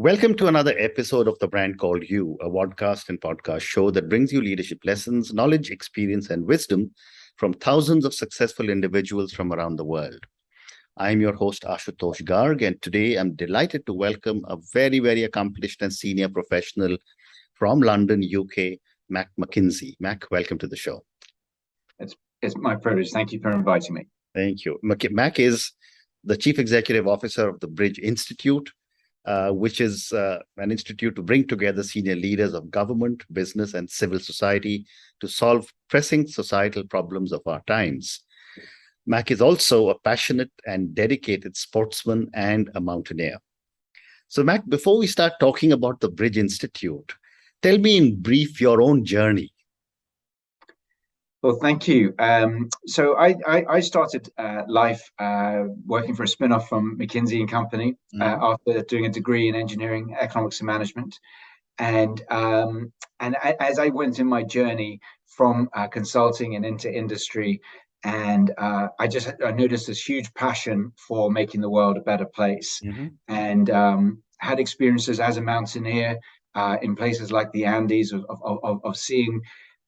Welcome to another episode of The Brand Called You, a podcast and podcast show that brings you leadership lessons, knowledge, experience, and wisdom from thousands of successful individuals from around the world. I'm your host, Ashutosh Garg, and today I'm delighted to welcome a very, very accomplished and senior professional from London, UK, Mac McKenzie. Mac, welcome to the show. It's my privilege. Thank you for inviting me. Thank you. Mac is the Chief Executive Officer of the Bridge Institute, which is an institute to bring together senior leaders of government, business, and civil society to solve pressing societal problems of our times. Mac is also a passionate and dedicated sportsman and a mountaineer. So, Mac, before we start talking about the Bridge Institute, tell me in brief your own journey. Well, thank you. So I started life working for a spin-off from McKinsey & Company after doing a degree in engineering, economics and management. And as I went in my journey from consulting and into industry, and I noticed this huge passion for making the world a better place, and had experiences as a mountaineer in places like the Andes of seeing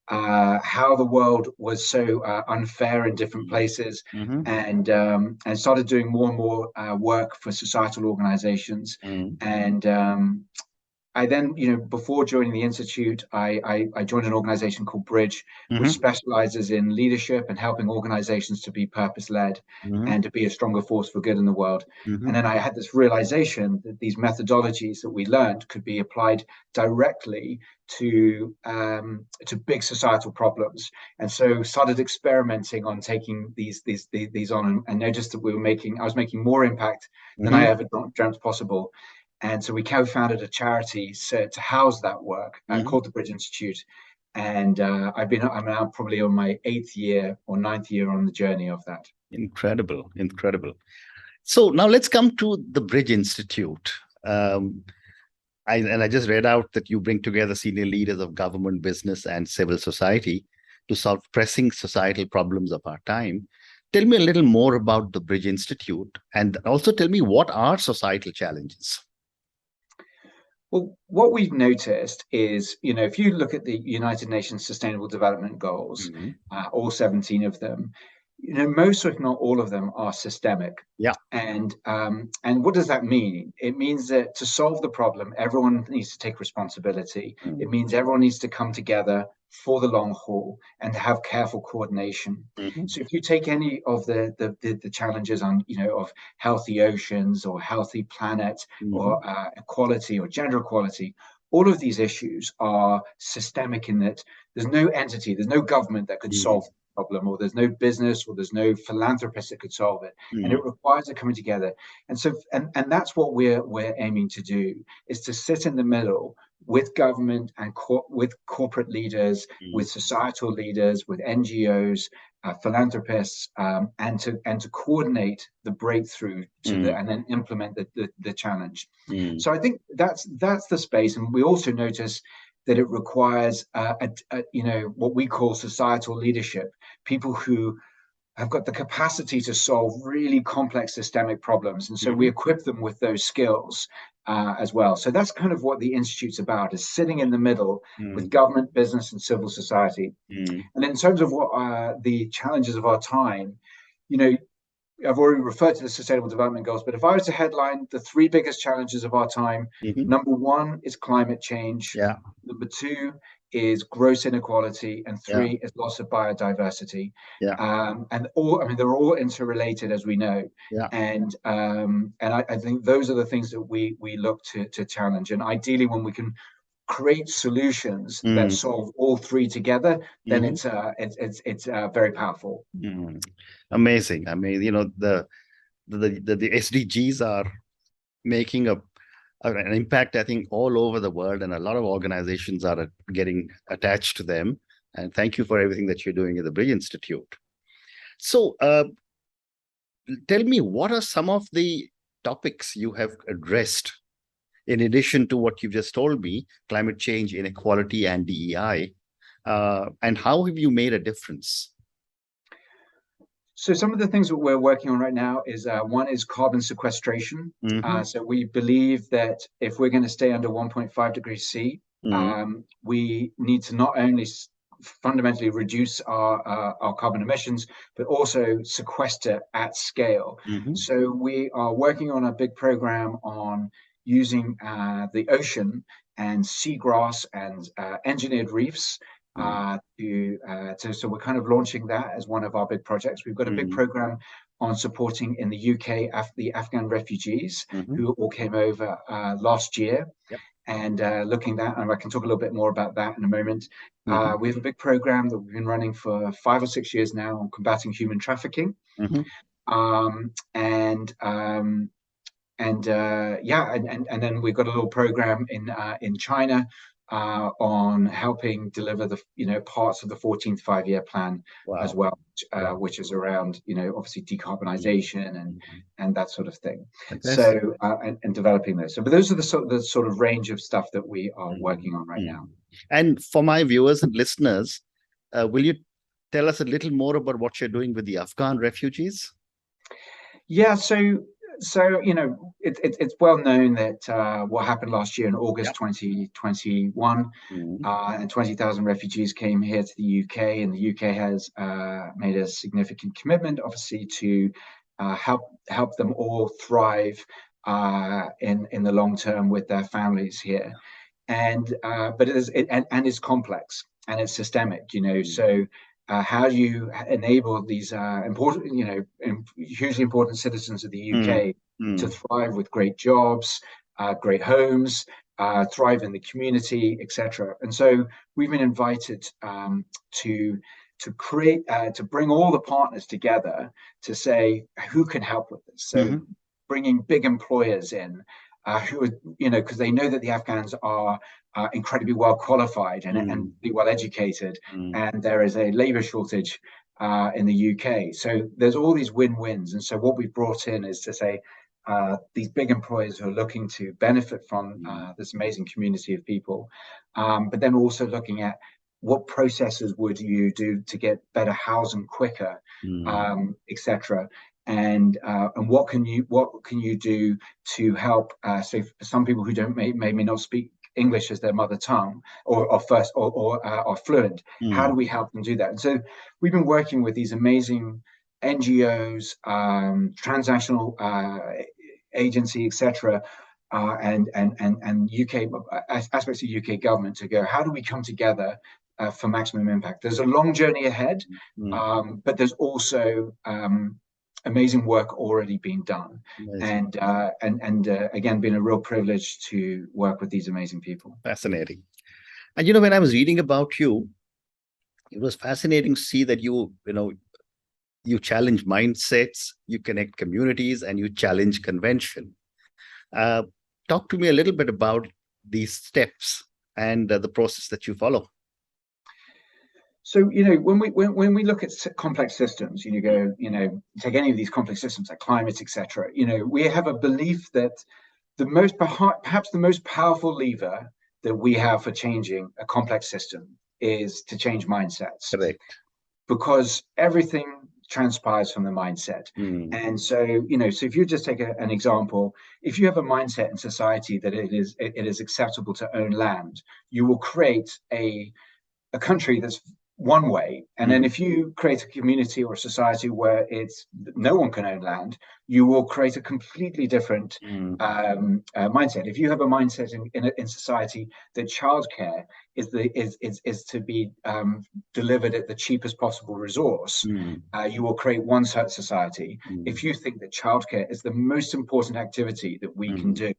how the world was so unfair in different places, and started doing more and more work for societal organizations. And I then, before joining the Institute, I joined an organization called Bridge, which specializes in leadership and helping organizations to be purpose-led and to be a stronger force for good in the world. And then I had this realization that these methodologies that we learned could be applied directly to big societal problems. And so started experimenting on taking these on, and noticed that I was making more impact than I ever dreamt possible. And so we co-founded a charity to house that work called the Bridge Institute. And I'm now probably on my 8th year or 9th year on the journey of that. Incredible. So now let's come to the Bridge Institute. I just read out that you bring together senior leaders of government, business, and civil society to solve pressing societal problems of our time. Tell me a little more about the Bridge Institute, and also tell me, what are societal challenges? Well, what we've noticed is, if you look at the United Nations Sustainable Development Goals, all 17 of them, most, if not all of them, are systemic. Yeah. And what does that mean? It means that to solve the problem, everyone needs to take responsibility. It means everyone needs to come together for the long haul and to have careful coordination. So if you take any of the challenges on, of healthy oceans or healthy planet or equality or gender equality, all of these issues are systemic in that there's no entity, there's no government that could solve the problem, or there's no business, or there's no philanthropist that could solve it. And it requires a coming together. And so, and that's what we're aiming to do, is to sit in the middle with government and with corporate leaders, with societal leaders, with NGOs, philanthropists, and to coordinate the breakthrough and then implement the challenge. So I think that's the space. And we also notice that it requires what we call societal leadership, people who have got the capacity to solve really complex systemic problems. And so we equip them with those skills as well. So that's kind of what the Institute's about, is sitting in the middle with government, business, and civil society. And in terms of what the challenges of our time, I've already referred to the Sustainable Development Goals, but if I was to headline the 3 biggest challenges of our time, number 1 is climate change. Yeah. Number 2 is gross inequality, and 3 is loss of biodiversity. Yeah. And they're all interrelated, as we know. Yeah. And I think those are the things that we look to challenge. And ideally, when we can create solutions that solve all 3 together, then it's very powerful. Amazing. I mean, the SDGs are making an impact, I think, all over the world, and a lot of organizations are getting attached to them. And thank you for everything that you're doing at the Bridge Institute. So tell me, what are some of the topics you have addressed in addition to what you've just told me, climate change, inequality, and DEI, and how have you made a difference? So some of the things that we're working on right now is one is carbon sequestration. So we believe that if we're going to stay under 1.5 degrees C, we need to not only fundamentally reduce our carbon emissions, but also sequester at scale. So we are working on a big program on using the ocean and seagrass and engineered reefs so we're kind of launching that as one of our big projects. We've got a big program on supporting in the UK the Afghan refugees who all came over last year. And looking at that, and I can talk a little bit more about that in a moment. We have a big program that we've been running for 5 or 6 years now on combating human trafficking. And then we've got a little program in China on helping deliver the parts of the 14th five-year plan as well, which is around obviously decarbonization and that sort of thing. So and developing those. So, but those are the sort of range of stuff that we are working on right now. And for my viewers and listeners, will you tell us a little more about what you're doing with the Afghan refugees? Yeah, so it's well known that what happened last year in August 2021, and 20,000 refugees came here to the UK, and the UK has made a significant commitment, obviously, to help them all thrive in the long term with their families here. And but it's complex and it's systemic, so. How do you enable these important, hugely important citizens of the UK to thrive with great jobs, great homes, thrive in the community, etc. And so we've been invited to create, to bring all the partners together to say who can help with this. So bringing big employers in, who are, because they know that the Afghans are incredibly well qualified and well educated, and there is a labor shortage in the UK. So there's all these win-wins. And so what we've brought in is to say these big employers who are looking to benefit from this amazing community of people, but then also looking at what processes would you do to get better housing quicker, etc. And what can you do to help? So for some people who don't may not speak English as their mother tongue or are fluent, how do we help them do that? And so we've been working with these amazing NGOs, transnational agency, etc., and UK aspects of UK government to go, how do we come together for maximum impact? There's a long journey ahead, but there's also amazing work already being done. And again, been a real privilege to work with these amazing people. Fascinating. And when I was reading about you, it was fascinating to see that you challenge mindsets, you connect communities, and you challenge convention. Talk to me a little bit about these steps and the process that you follow. So, when we look at complex systems, take any of these complex systems like climate, etc., we have a belief that perhaps the most powerful lever that we have for changing a complex system is to change mindsets. Correct. Because everything transpires from the mindset. And so, so if you just take an example, if you have a mindset in society that it is acceptable to own land, you will create a country that's one way, and then if you create a community or a society where it's no one can own land, you will create a completely different mindset. If you have a mindset in society that childcare is to be delivered at the cheapest possible resource, you will create one such society. If you think that childcare is the most important activity that we can do,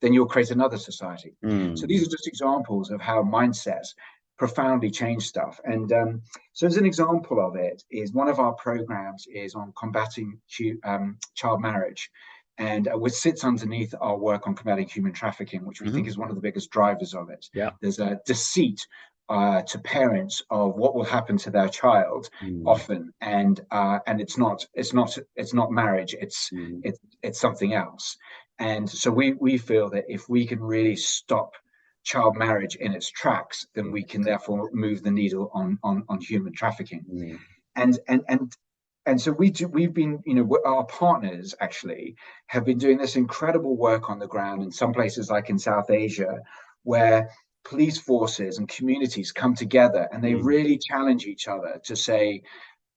then you'll create another society. So these are just examples of how mindsets profoundly change stuff. And so as an example of it is one of our programs is on combating child marriage, and which sits underneath our work on combating human trafficking, which we think is one of the biggest drivers of it. There's a deceit to parents of what will happen to their child often, and it's not marriage, it's something else. And so we feel that if we can really stop child marriage in its tracks, then we can therefore move the needle on human trafficking. And and so we've been, our partners actually have been doing this incredible work on the ground in some places like in South Asia, where police forces and communities come together and they really challenge each other to say,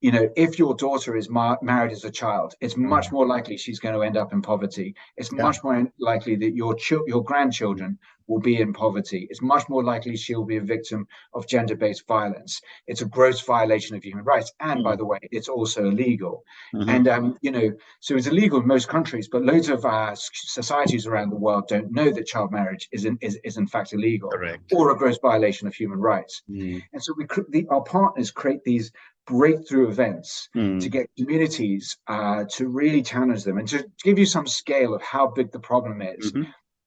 if your daughter is married as a child, it's much more likely she's going to end up in poverty. It's much more likely that your grandchildren will be in poverty. It's much more likely she'll be a victim of gender-based violence. It's a gross violation of human rights. And by the way, it's also illegal. And, so it's illegal in most countries, but loads of societies around the world don't know that child marriage is in fact illegal. Correct. Or a gross violation of human rights. And so our partners create these breakthrough events to get communities to really challenge them. And to give you some scale of how big the problem is,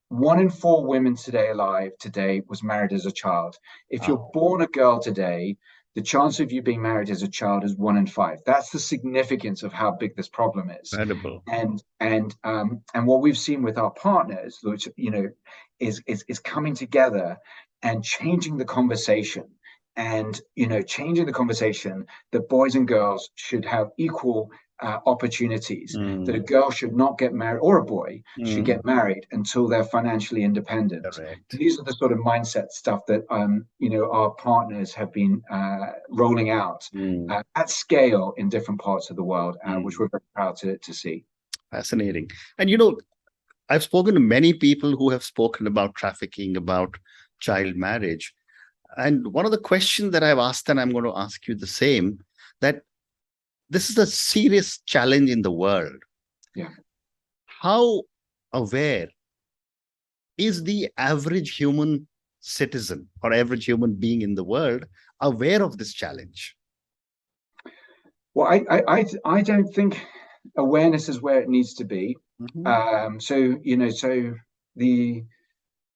1 in 4 women alive today was married as a child. If you're born a girl today, the chance of you being married as a child is 1 in 5. That's the significance of how big this problem is. Incredible. And what we've seen with our partners, which is coming together and changing the conversation. And changing the conversation that boys and girls should have equal opportunities, that a girl should not get married, or a boy should get married until they're financially independent. These are the sort of mindset stuff that our partners have been rolling out at scale in different parts of the world, which we're very proud to see. Fascinating. And I've spoken to many people who have spoken about trafficking, about child marriage. And one of the questions that I've asked, and I'm going to ask you the same, that this is a serious challenge in the world. Yeah. How aware is the average human citizen or average human being in the world aware of this challenge? Well, I don't think awareness is where it needs to be. So the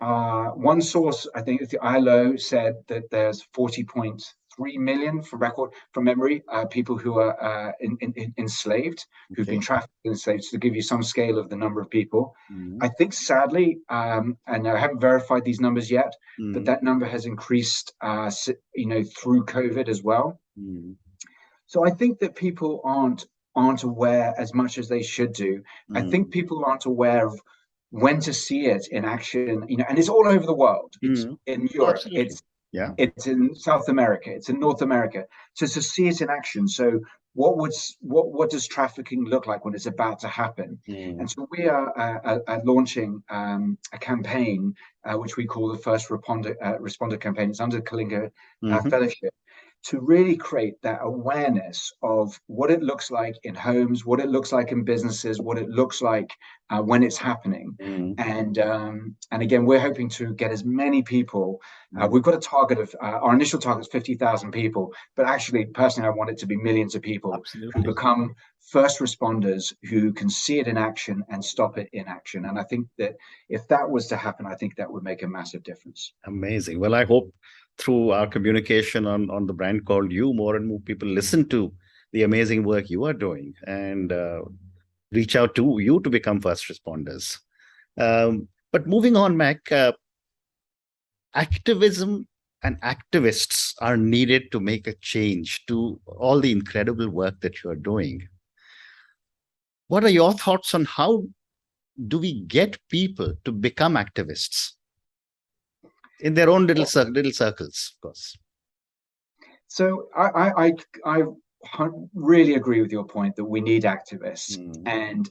one source, I think the ILO, said that there's 40.3 million, from memory, people who are enslaved, who've been trafficked and enslaved, to give you some scale of the number of people. I think sadly, and I haven't verified these numbers yet, but that number has increased, through COVID as well. So I think that people aren't aware as much as they should do. I think people aren't aware of when to see it in action, and it's all over the world. It's in Europe, it's in South America, it's in North America. So to see it in action. So what does trafficking look like when it's about to happen? And so we are launching a campaign which we call the First Responder Campaign. It's under the Kalinga Fellowship, to really create that awareness of what it looks like in homes, what it looks like in businesses, what it looks like when it's happening. And again, we're hoping to get as many people. We've got a target of, our initial target is 50,000 people, but actually, personally, I want it to be millions of people who become first responders, who can see it in action and stop it in action. And I think that if that was to happen, I think that would make a massive difference. Amazing. Well, I hope through our communication on the brand called You, more and more people listen to the amazing work you are doing and reach out to you to become first responders. But moving on, Mac, activism and activists are needed to make a change to all the incredible work that you are doing. What are your thoughts on how do we get people to become activists in their own little circles, of course? So I really agree with your point that we need activists, and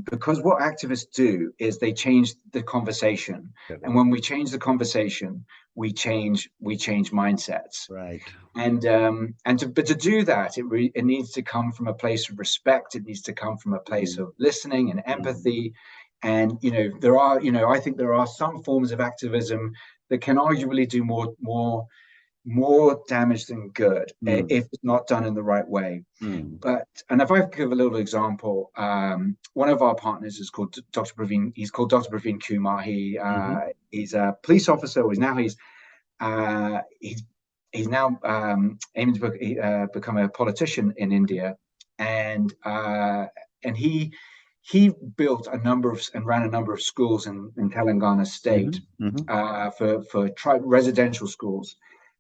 because what activists do is they change the conversation, and when we change the conversation, we change mindsets. Right. But to do that, it needs to come from a place of respect. It needs to come from a place of listening and empathy. And I think there are some forms of activism that can arguably do more damage than good if it's not done in the right way. And if I give a little example, one of our partners is called Dr. Praveen. He's called Dr. Praveen Kumar. He's a police officer. He's now aiming to become a politician in India, and he built and ran a number of schools in Telangana state for residential schools.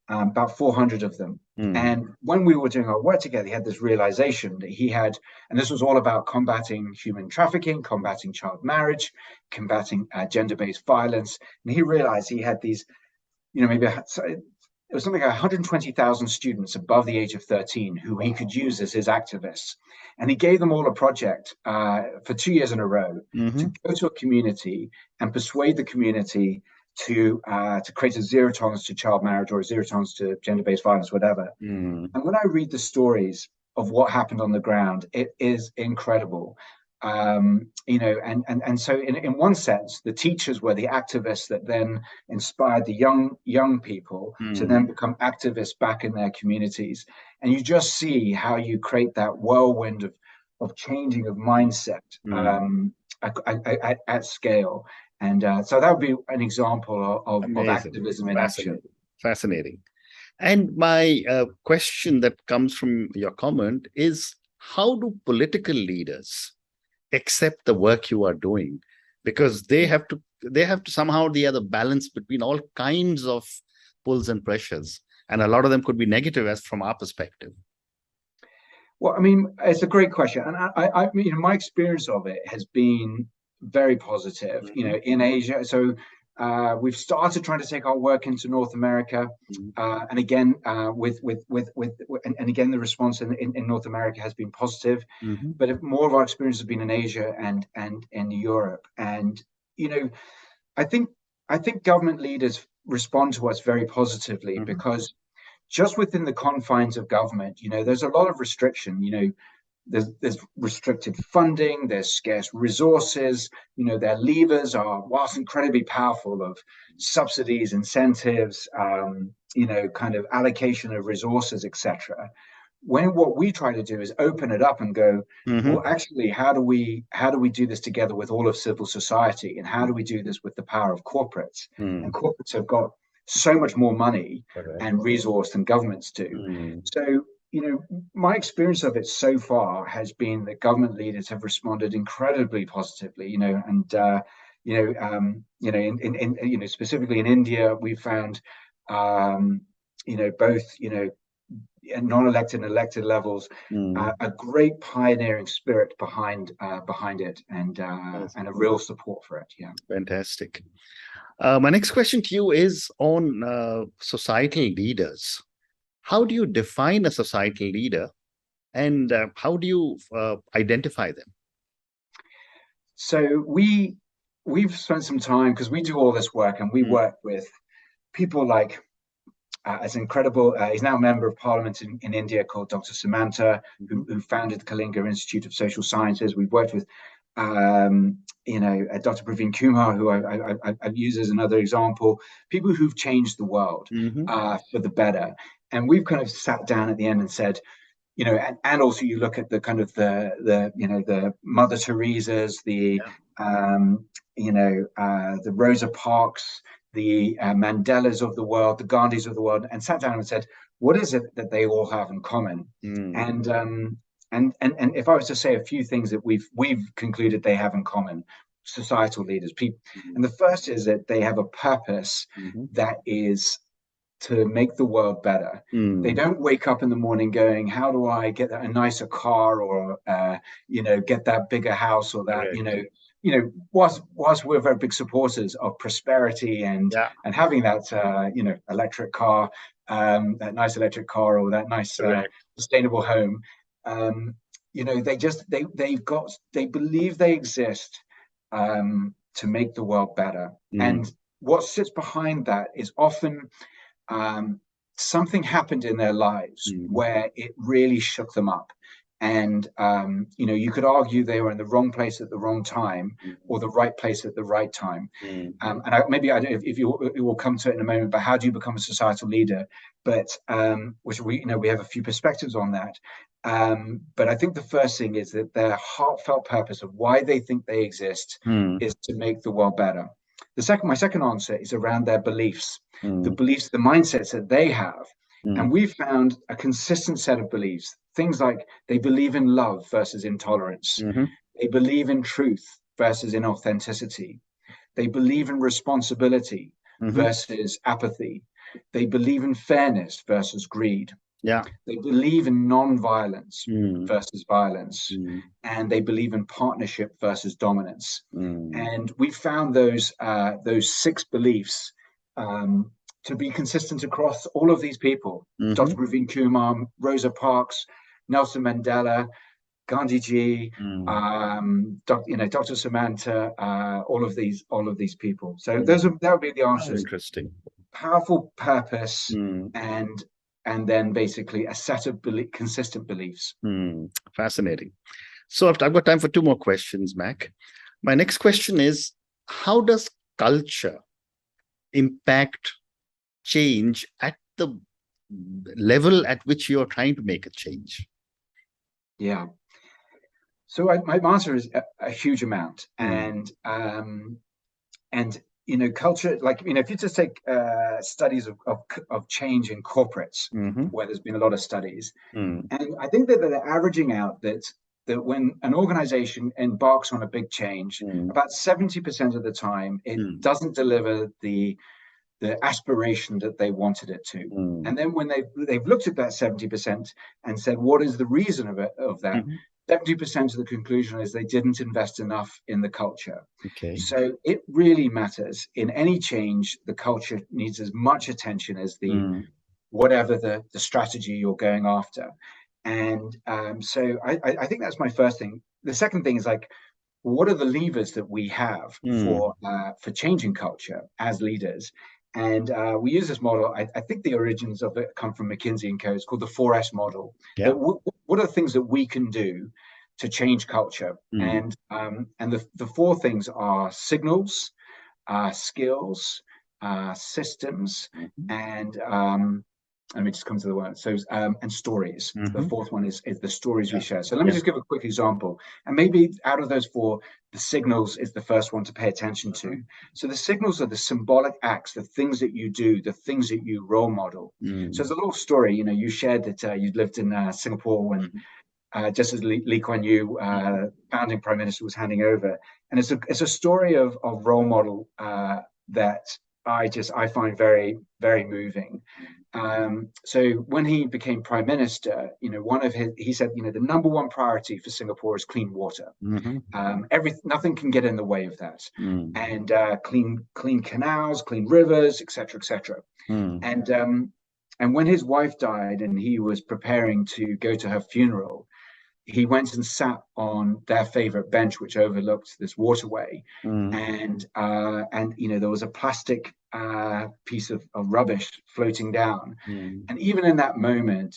about 400 of them. Mm. And when we were doing our work together, he had this realization that he had, and this was all about combating human trafficking, combating child marriage, combating gender-based violence. And he realized he had these, maybe it was something like 120,000 students above the age of 13 who he could use as his activists. And he gave them all a project for 2 years in a row to go to a community and persuade the community to create a zero tolerance to child marriage or a zero tolerance to gender-based violence, whatever. And when I read the stories of what happened on the ground, it is incredible. And so in one sense, the teachers were the activists that then inspired the young people to then become activists back in their communities. And you just see how you create that whirlwind of changing of mindset at scale. And so that would be an example of activism in action. Fascinating. And my question that comes from your comment is, how do political leaders accept the work you are doing? Because they have to somehow the other balance between all kinds of pulls and pressures, and a lot of them could be negative as from our perspective. Well, I mean, it's a great question, and I mean, my experience of it has been very positive. In Asia, so we've started trying to take our work into North America, and again, the response in North America has been positive. But more of our experience has been in Asia and in Europe. And I think government leaders respond to us very positively because just within the confines of government, there's a lot of restriction. There's restricted funding, there's scarce resources, their levers are, whilst incredibly powerful, of subsidies, incentives, kind of allocation of resources, etc. When what we try to do is open it up and go, well, actually, how do we do this together with all of civil society, and how do we do this with the power of corporates? And corporates have got so much more money and resource than governments do. So my experience of it so far has been that government leaders have responded incredibly positively. Specifically in India, we found, both non-elected and elected levels, a great pioneering spirit behind it, and a real support for it. Yeah, fantastic. My next question to you is on societal leaders. How do you define a societal leader, and how do you identify them? So we've spent some time, because we do all this work, and we work with people like, as incredible, he's now a member of parliament in India, called Dr. Samanta, who founded the Kalinga Institute of Social Sciences. We've worked with Dr. Praveen Kumar, who I've used as another example, people who've changed the world for the better. And we've kind of sat down at the end and said, and also you look at the kind of the Mother Teresa's, the Rosa Parks, the Mandelas of the world, the Gandhis of the world, and sat down and said, what is it that they all have in common? And if I was to say a few things that we've concluded they have in common, societal leaders, people, and the first is that they have a purpose that is to make the world better. They don't wake up in the morning going, how do I get a nicer car, or get that bigger house, or that whilst we're very big supporters of prosperity and having that electric car, that nice electric car, or that nice sustainable home, they believe they exist to make the world better. And what sits behind that is often something happened in their lives where it really shook them up. And, you could argue they were in the wrong place at the wrong time, or the right place at the right time. And if you will come to it in a moment, but how do you become a societal leader? But which we have a few perspectives on that. But I think the first thing is that their heartfelt purpose of why they think they exist is to make the world better. My second answer is around their beliefs, the beliefs, the mindsets that they have. And we've found a consistent set of beliefs, things like they believe in love versus intolerance. They believe in truth versus inauthenticity. They believe in responsibility versus apathy. They believe in fairness versus greed. Yeah. They believe in non-violence Mm. versus violence, and they believe in partnership versus dominance. And we found those 6 beliefs to be consistent across all of these people: Dr. Praveen Kumar, Rosa Parks, Nelson Mandela, Gandhi Ji, Dr. Samantha, all of these people. So that would be the answers. Interesting. Powerful purpose and then basically a set of consistent beliefs. Fascinating. So I've got time for 2 more questions, Mac. My next question is, how does culture impact change at the level at which you're trying to make a change? Yeah. So my answer is a huge amount. And culture, if you just take studies of change in corporates, where there's been a lot of studies, and I think that they're averaging out that when an organization embarks on a big change, about 70% of the time, it doesn't deliver the aspiration that they wanted it to. And then when they've looked at that 70% and said, what is the reason of that? 70% of the conclusion is they didn't invest enough in the culture. Okay. So it really matters. In any change, the culture needs as much attention as whatever the strategy you're going after. And so I think that's my first thing. The second thing is what are the levers that we have for changing culture as leaders? And we use this model. I think the origins of it come from McKinsey and Co. It's called the 4S model. Yeah. What are the things that we can do to change culture? And the 4 things are signals, skills, systems, and let me just come to the word. So, and stories. The 4th one is the stories we share. So let me just give a quick example. And maybe out of those 4, the signals is the first one to pay attention to. So the signals are the symbolic acts, the things that you do, the things that you role model. So there's a little story, you shared that you'd lived in Singapore when just as Lee Kuan Yew, founding prime minister, was handing over. And it's a story of role model that I find very, very moving. So when he became prime minister, he said, the number 1 priority for Singapore is clean water. Nothing can get in the way of that. And clean canals, clean rivers, etc., etc. And when his wife died and he was preparing to go to her funeral, he went and sat on their favorite bench, which overlooked this waterway. And there was a plastic piece of rubbish floating down. And even in that moment,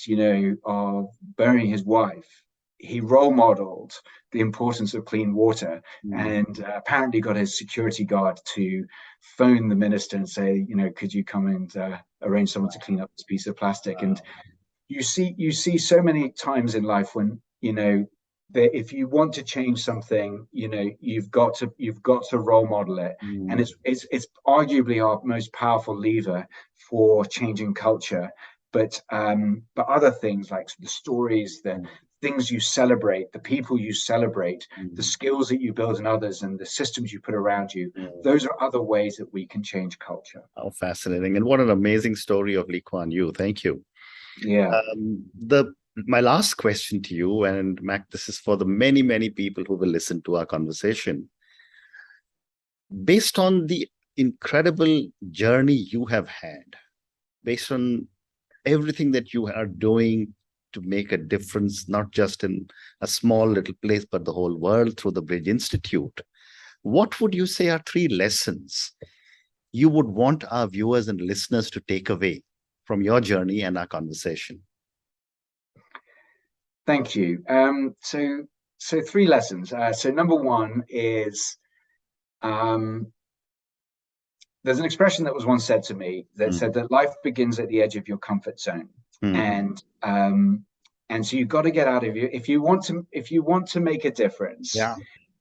of burying his wife, he role modeled the importance of clean water, and apparently got his security guard to phone the minister and say, could you come and arrange someone to clean up this piece of plastic? And you see so many times in life when that if you want to change something, you've got to role model it. And it's arguably our most powerful lever for changing culture. But other things like the stories, the things you celebrate, the people you celebrate, the skills that you build in others, and the systems you put around you, those are other ways that we can change culture. How fascinating. And what an amazing story of Lee Kuan Yew. Thank you. Yeah. My last question to you, and Mac, this is for the many, many people who will listen to our conversation. Based on the incredible journey you have had, based on everything that you are doing to make a difference, not just in a small little place, but the whole world through the Bridge Institute, what would you say are 3 lessons you would want our viewers and listeners to take away from your journey and our conversation? Thank you. So 3 lessons. So number 1 is, there's an expression that was once said to me that said that life begins at the edge of your comfort zone. And so you've got to get out of if you want to make a difference,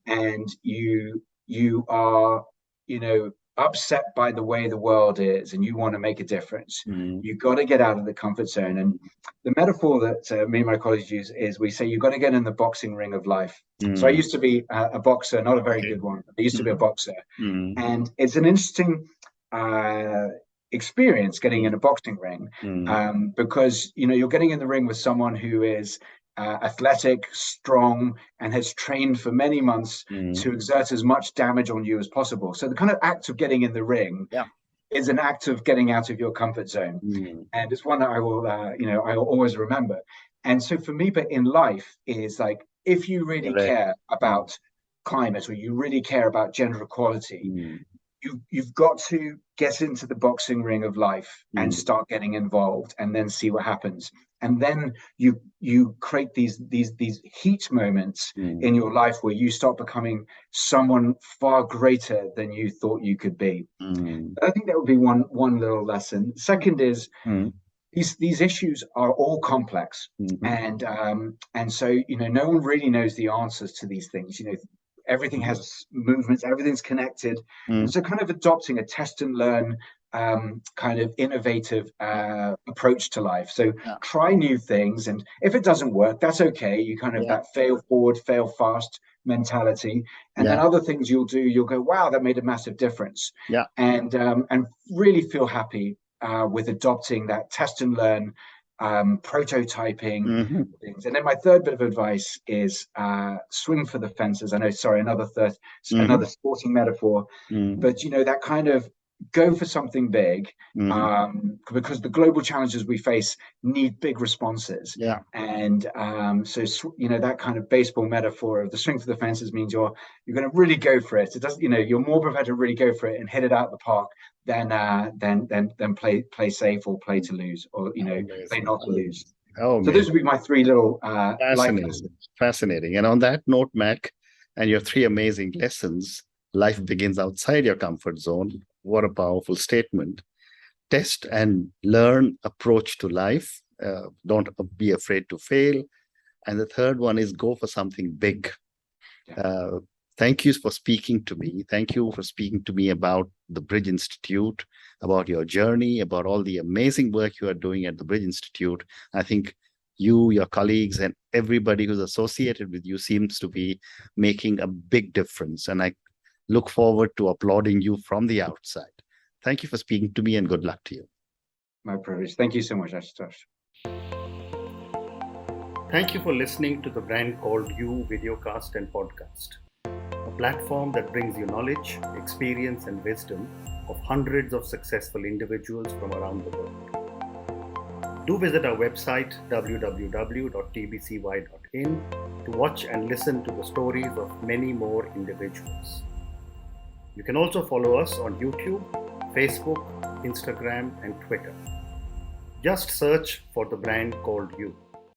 and you are, upset by the way the world is and you want to make a difference, you've got to get out of the comfort zone. And the metaphor that me and my colleagues use is, we say you've got to get in the boxing ring of life. So I used to be a boxer, not a very good one. I used to be a boxer. And it's an interesting experience getting in a boxing ring, because you're getting in the ring with someone who is athletic, strong, and has trained for many months to exert as much damage on you as possible. So the kind of act of getting in the ring is an act of getting out of your comfort zone, and it's one that I will always remember. And so for me, but in life is like, if you really care about climate, or you really care about gender equality, you've got to get into the boxing ring of life and start getting involved, and then see what happens. And then you create these heat moments in your life where you start becoming someone far greater than you thought you could be. I think that would be one little lesson. Second is, these issues are all complex, and so no one really knows the answers to these things. Everything has movements, everything's connected, and so kind of adopting a test and learn kind of innovative approach to life. So try new things, and if it doesn't work, that's okay. You kind of that fail forward, fail fast mentality, and then other things you'll go, wow, that made a massive difference. And really feel happy with adopting that test and learn, prototyping things. And then my third bit of advice is swing for the fences. I know, sorry, another sporting metaphor, but that kind of go for something big, because the global challenges we face need big responses. And so that kind of baseball metaphor of the swing for the fences means you're going to really go for it. It doesn't, you're more prepared to really go for it and hit it out the park than play safe, or play to lose, or play not to lose. So those would be my three little life lessons. Fascinating. And on that note, Mac, and your three amazing lessons, life begins outside your comfort zone. What a powerful statement. Test and learn approach to life. Don't be afraid to fail. And the third one is go for something big. Thank you for speaking to me. Thank you for speaking to me about the Bridge Institute, about your journey, about all the amazing work you are doing at the Bridge Institute. I think you, your colleagues, and everybody who's associated with you seems to be making a big difference. And I look forward to applauding you from the outside. Thank you for speaking to me, and good luck to you. My privilege. Thank you so much, Ashutosh. Thank you for listening to the Brand Called You videocast and podcast, a platform that brings you knowledge, experience, and wisdom of hundreds of successful individuals from around the world. Do visit our website, www.tbcy.in, to watch and listen to the stories of many more individuals. You can also follow us on YouTube, Facebook, Instagram, and Twitter. Just search for the Brand Called You.